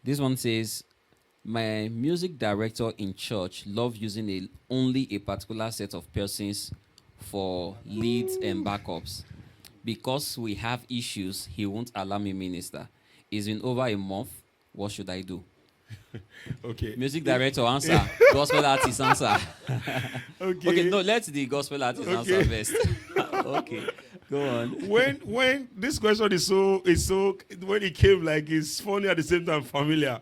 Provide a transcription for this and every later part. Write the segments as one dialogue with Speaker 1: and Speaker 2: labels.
Speaker 1: This one says, my music director in church love using only a particular set of persons for leads and backups. Because we have issues, he won't allow me minister. It's been over a month. What should I do?
Speaker 2: Okay.
Speaker 1: Music director answer. Gospel artist answer. Okay, no, let the gospel artist answer first. Okay, go on.
Speaker 2: When this question is so when it came, like, it's funny at the same time familiar.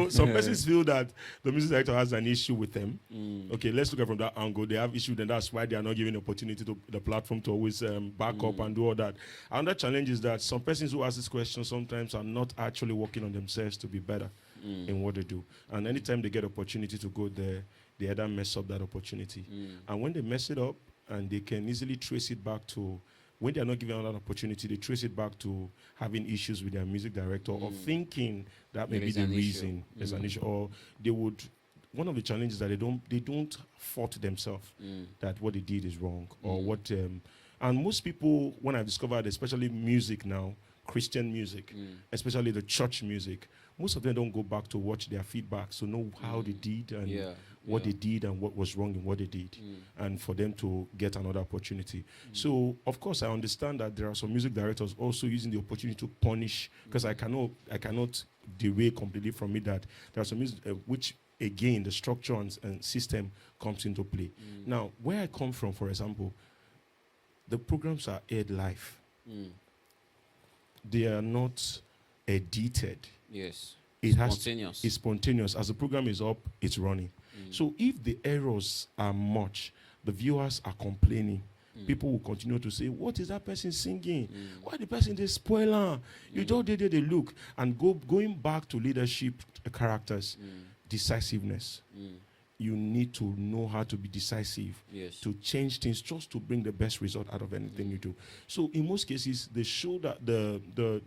Speaker 2: Some persons feel that the music director has an issue with them. Okay, let's look at it from that angle. They have issue, and that's why they are not given the opportunity to the platform to always back up and do all that. Another challenge is that some persons who ask this question sometimes are not actually working on themselves to be better in what they do. And anytime they get opportunity to go there, they either mess up that opportunity. And when they mess it up, and they can easily trace it back to, when they are not given another opportunity, they trace it back to having issues with their music director or thinking that may be the reason there's an issue. Or they would, one of the challenges that they don't fault themselves that what they did is wrong or what, and most people, when I discovered, especially music now, Christian music, especially the church music, most of them don't go back to watch their feedback to know how they did and what they did and what was wrong in what they did, and for them to get another opportunity. So, of course, I understand that there are some music directors also using the opportunity to punish, because I cannot derail completely from it that there are some music which, again, the structure and system comes into play. Now, where I come from, for example, the programs are aired live. They are not edited.
Speaker 1: Yes.
Speaker 2: It's spontaneous. As the program is up, it's running. So if the errors are much, the viewers are complaining. People will continue to say, what is that person singing? Why the person they spoiler? You just did the look. And going back to leadership characters, decisiveness. You need to know how to be decisive, to change things just to bring the best result out of anything you do. So in most cases, they show that the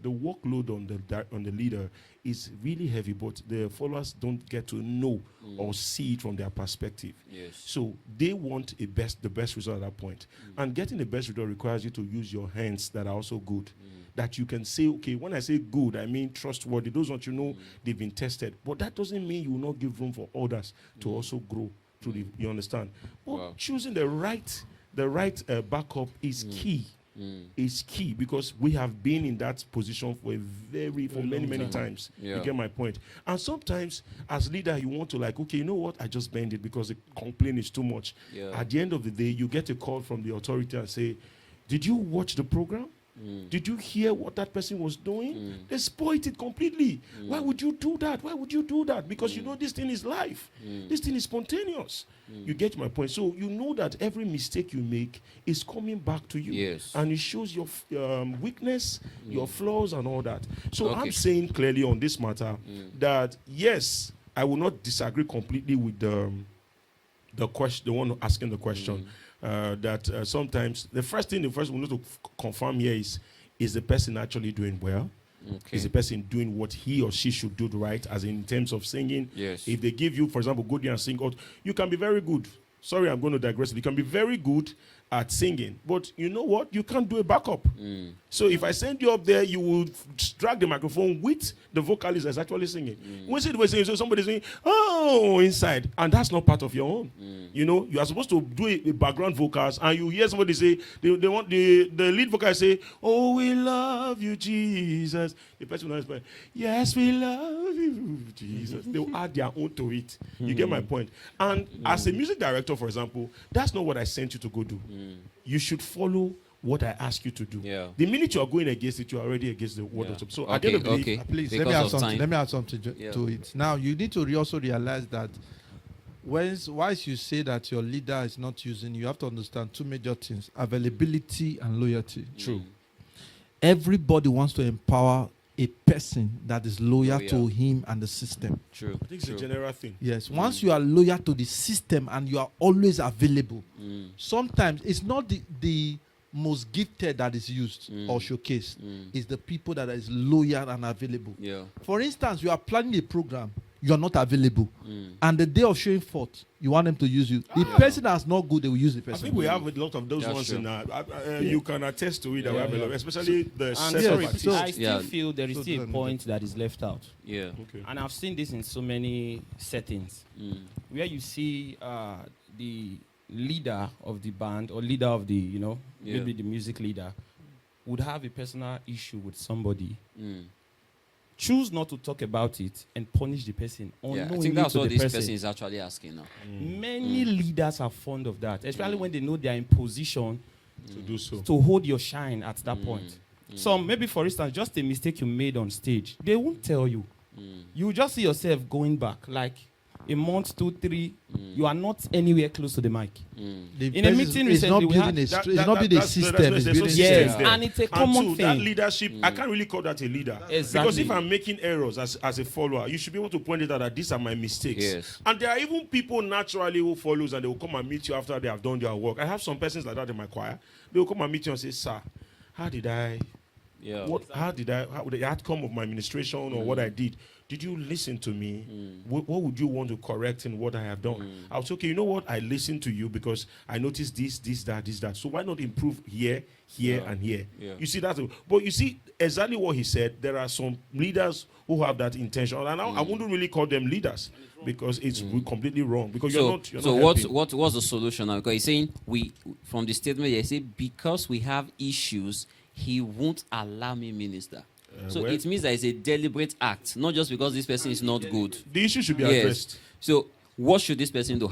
Speaker 2: workload on the leader is really heavy, but the followers don't get to know or see it from their perspective. So they want the best result at that point. And getting the best result requires you to use your hands that are also good. That you can say, okay, when I say good, I mean trustworthy. Those ones they've been tested. But that doesn't mean you will not give room for others to also grow through you understand? But choosing the right backup is key. Is key, because we have been in that position for many times. You get my point? And sometimes as leader you want to, like, okay, you know what, I just bend it because the complaint is too much. At the end of the day, you get a call from the authority and say, did you watch the program? Did you hear what that person was doing? They spoiled it completely. Why would you do that? Why would you do that? Because you know this thing is live. This thing is spontaneous. You get my point? So you know that every mistake you make is coming back to you. And it shows your weakness, your flaws and all that. So I'm saying clearly on this matter that yes, I will not disagree completely with the one asking the question. That sometimes the first we need to confirm here is the person actually doing well? Is the person doing what he or she should do right, as in terms of singing? If they give you, for example, go there and sing out, you can be very good. Sorry, I'm going to digress. You can be very good at singing, but you know what? You can't do a backup. So if I send you up there, you will drag the microphone with the vocalist that's actually singing. When you see the way singing, so somebody's saying, oh, inside, and that's not part of your own. You know, you are supposed to do a background vocals, and you hear somebody say, they want the lead vocal say, oh, we love you, Jesus. The person will not yes, we love you, Jesus. They will add their own to it. You get my point? And as a music director, for example, that's not what I sent you to go do. You should follow what I ask you to do. The minute you are going against it, you are already against the word of God. So at the end of the day,
Speaker 3: please let me add something to it. Now you need to also realize that once you say that your leader is not using, you have to understand two major things: availability and loyalty.
Speaker 2: True.
Speaker 3: Everybody wants to empower a person that is loyal to him and the system.
Speaker 1: True.
Speaker 2: I think it's a general thing.
Speaker 3: Yes. Once you are loyal to the system and you are always available, sometimes it's not the most gifted that is used or showcased. It's the people that is loyal and available. For instance, you are planning a program you're not available.
Speaker 1: Mm.
Speaker 3: And the day of showing forth, you want them to use you. The person that's not good, they will use the
Speaker 2: I
Speaker 3: person.
Speaker 2: think we have a lot of those
Speaker 1: That's
Speaker 2: ones
Speaker 1: true.
Speaker 2: in you can attest to it that we have a lot, especially the
Speaker 4: And
Speaker 2: secular
Speaker 3: sorry,
Speaker 2: parties.
Speaker 3: so-
Speaker 4: I still
Speaker 1: Yeah.
Speaker 4: feel there is
Speaker 3: So
Speaker 4: still a
Speaker 3: then-
Speaker 4: point that is left out.
Speaker 1: Yeah.
Speaker 2: Okay.
Speaker 4: And I've seen this in so many settings
Speaker 1: Mm.
Speaker 4: where you see the leader of the band or leader of the,
Speaker 1: Yeah.
Speaker 4: maybe the music leader would have a personal issue with somebody.
Speaker 1: Mm.
Speaker 4: Choose not to talk about it and punish the person.
Speaker 1: Yeah, I
Speaker 4: unknowingly
Speaker 1: think that's
Speaker 4: to
Speaker 1: what
Speaker 4: the
Speaker 1: this person is actually asking now.
Speaker 4: Many leaders are fond of that, especially when they know they are in position
Speaker 2: To do so.
Speaker 4: to hold your shine at that point. Some, maybe for instance, just a mistake you made on stage, they won't tell you. You just see yourself going back, like a month, 2, 3, you are not anywhere close to the mic.
Speaker 3: The
Speaker 4: In a
Speaker 3: person
Speaker 4: meeting
Speaker 3: is not
Speaker 4: recently, we
Speaker 3: building
Speaker 4: had-
Speaker 3: a str- it's not building a system. It's building
Speaker 2: there's
Speaker 4: Yes,
Speaker 2: systems there.
Speaker 4: and it's a common
Speaker 2: two, that
Speaker 4: thing.
Speaker 2: leadership, I can't really call that a leader. Because
Speaker 4: Exactly.
Speaker 2: if I'm making errors as a follower, you should be able to point it out that these are my mistakes.
Speaker 1: Yes.
Speaker 2: And there are even people naturally who follows and they will come and meet you after they have done their work. I have some persons like that in my choir. They will come and meet you and say, sir, how did the outcome of my administration or what I did you listen to me? What would you want to correct in what I have done? I was okay, you know what? I listened to you because I noticed this, that. So why not improve here, and here?
Speaker 1: Yeah.
Speaker 2: You see that? But you see exactly what he said. There are some leaders who have that intention. And I wouldn't really call them leaders because it's completely wrong. Because you're not helping.
Speaker 1: What's the solution now? Because he's saying from the statement they say because we have issues, he won't allow me minister. So
Speaker 2: well-
Speaker 1: it means that it's a deliberate act, not just because this person is not good.
Speaker 2: The issue should be
Speaker 1: Yes.
Speaker 2: addressed.
Speaker 1: So what should this person do?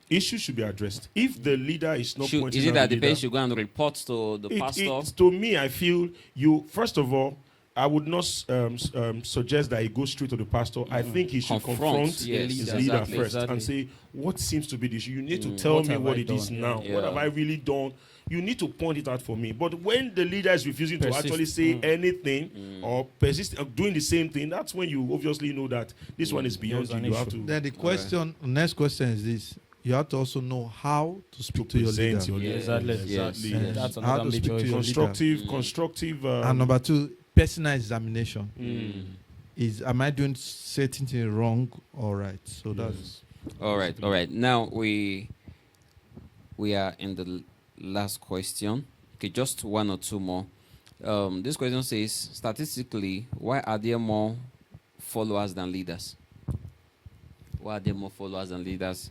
Speaker 2: Issue should be addressed. If the leader is not pointing
Speaker 1: Is it
Speaker 2: out
Speaker 1: that the
Speaker 2: leader,
Speaker 1: person should go and report to the pastor?
Speaker 2: To me, I feel you. First of all, I would not suggest that he goes straight to the pastor. I think he should confront
Speaker 1: yes,
Speaker 2: his
Speaker 1: exactly,
Speaker 2: leader first
Speaker 4: exactly.
Speaker 2: and say, "What seems to be the issue? You need to tell
Speaker 4: What
Speaker 2: me
Speaker 4: have
Speaker 2: what
Speaker 4: I
Speaker 2: it is
Speaker 4: done?
Speaker 2: now.
Speaker 1: Yeah.
Speaker 2: What have I really done? You need to point it out for me." But when the leader is refusing to
Speaker 4: Persist.
Speaker 2: actually say anything or persist doing the same thing, that's when you obviously know that this one is beyond
Speaker 4: There's
Speaker 2: you.
Speaker 4: an
Speaker 2: You have
Speaker 4: issue.
Speaker 2: to
Speaker 3: Then the question, next question is this: you have to also know how to speak to your
Speaker 2: present
Speaker 3: leader.
Speaker 2: your
Speaker 1: Yeah.
Speaker 2: leader.
Speaker 4: Exactly.
Speaker 1: Yes.
Speaker 3: Yes.
Speaker 4: That's
Speaker 3: How
Speaker 4: another
Speaker 3: to speak
Speaker 4: major
Speaker 3: to your
Speaker 4: issue.
Speaker 3: leader.
Speaker 2: Constructive.
Speaker 3: And number 2, personal examination.
Speaker 1: Mm.
Speaker 3: Am I doing certain thing wrong or right? So that's
Speaker 1: All right. Now we are in the last question. Okay, just one or two more. This question says, statistically, why are there more followers than leaders? Why are there more followers than leaders?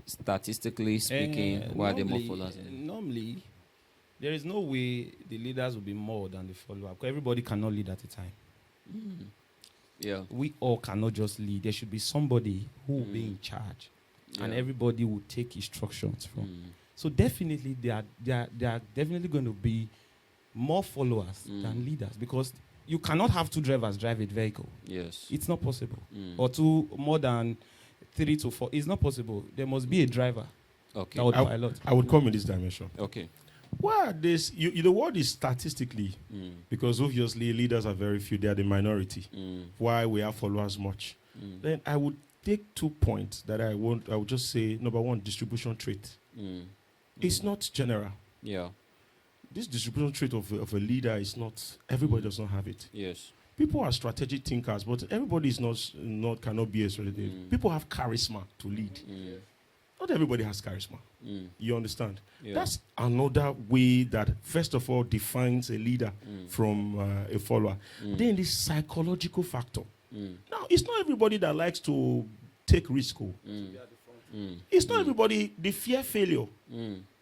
Speaker 1: Statistically speaking, why are there more followers?
Speaker 4: Normally, there is no way the leaders will be more than the follower. Because everybody cannot lead at a time.
Speaker 1: Yeah.
Speaker 4: We all cannot just lead. There should be somebody who will be in charge, and
Speaker 1: Yeah.
Speaker 4: everybody will take instructions from. So definitely, there are definitely going to be more followers than leaders, because you cannot have 2 drivers drive a vehicle.
Speaker 1: Yes.
Speaker 4: It's not possible. Or more than 3 to 4. It's not possible. There must be a driver
Speaker 1: Okay.
Speaker 4: that would pilot.
Speaker 2: I would come in this dimension.
Speaker 1: Okay.
Speaker 2: Why are this? The word is statistically, because obviously leaders are very few. They are the minority. Why we have followers much? Then I would take 2 points that I would just say. Number 1, distribution trait. It's not general.
Speaker 1: Yeah.
Speaker 2: This distribution trait of a leader is not. Everybody does not have it.
Speaker 1: Yes.
Speaker 2: People are strategic thinkers, but everybody is cannot be a strategic. People have charisma to lead. Not everybody has charisma. You understand?
Speaker 1: Yeah.
Speaker 2: That's another way that, first of all, defines a leader from a follower. Then the psychological factor. Now, it's not everybody that likes to take risk. It's not everybody. The fear failure.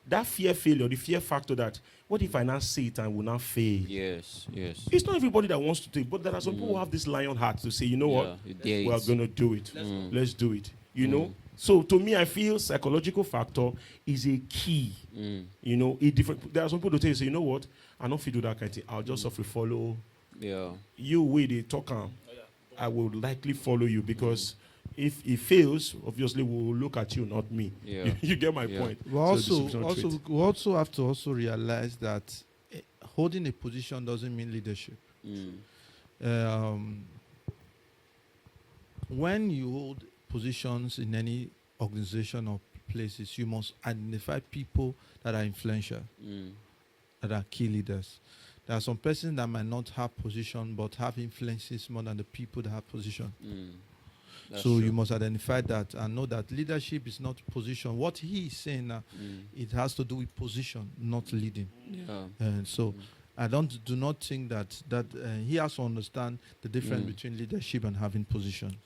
Speaker 2: That fear failure, the fear factor that, what if I now say it and will not fail?
Speaker 1: Yes.
Speaker 2: It's not everybody that wants to take, but there are some people who have this lion heart to say, you know what?
Speaker 1: you dare
Speaker 2: We are
Speaker 1: it.
Speaker 2: going to do it. Let's do it. You know? So to me, I feel psychological factor is a key. You know, there are some people who say, you know what? I don't feel do that kind of thing. I'll just sort of follow
Speaker 1: Yeah.
Speaker 2: you with the talker. I will likely follow you because if it fails, obviously we'll look at you, not me.
Speaker 1: Yeah.
Speaker 2: You get my
Speaker 1: Yeah.
Speaker 2: point.
Speaker 3: we
Speaker 2: So distribution trait.
Speaker 3: we also have to also realize that holding a position doesn't mean leadership. When you hold positions in any organization or places, you must identify people that are influential, that are key leaders. There are some persons that might not have position but have influences more than the people that have position.
Speaker 1: That's
Speaker 3: So
Speaker 1: true.
Speaker 3: you must identify that and know that leadership is not position. What he is saying now, it has to do with position, not leading.
Speaker 1: Yeah.
Speaker 3: And so I do not think that he has to understand the difference between leadership and having position.